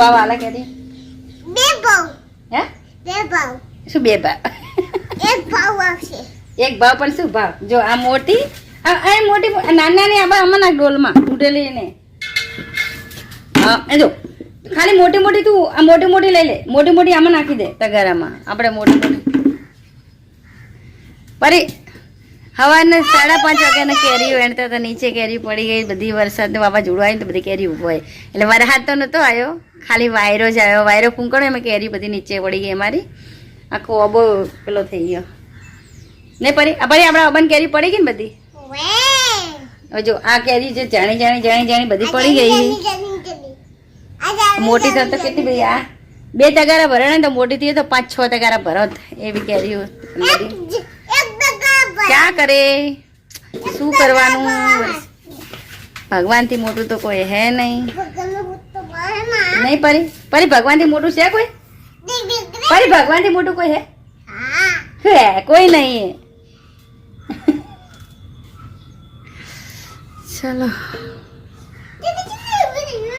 ભાવ આલા કે બે ભાવ હે બે ભાવ શું બે ભાવ એક ભાવ આવશે એક ભાવ પણ શું ભાવ જો આ મોટી આ મોટી નાના ને આબા આમાં નાખ ડોલમાં તૂટેલી ને હા એ જો ખાલી મોટી મોટી તું આ મોટી મોટી લઈ લે મોટી મોટી આમાં નાખી દે તગારામાં આપણે મોટી મોટી પરી હવારના 5:30 વાગ્યાના કેરીઓ એણતા હતા નીચે કેરી પડી ગઈ બધી વરસાદનું વાવાઝોડું આવ્યું તો બધી કેરી ઉભો હોય એટલે વરસાદ તો નહોતો આવ્યો ખાલી વાયરો જ આવ્યો વાયરો ફૂંકણો એમાં કેરી બધી નીચે પડી ગઈ અમારી આખો અબો પેલો થઈ ગયો નહીં પરી આપણા અબન કેરી પડી ગઈ ને બધી હવે જો આ કેરી જે જાણી બધી પડી ગઈ મોટી તો કેટલી બધી આ 2 તગારા ભરે ને તો મોટી થઈ તો 5-6 તગારા ભરત એવી કેરીઓ ક્યાં કરે શું કરવાનું ભગવાનથી મોટું તો કોઈ હે નહીં નહીં પરી ભગવાનથી મોટું છે કોઈ પરી ભગવાનથી મોટું કોઈ હે કોઈ નહીં ચલો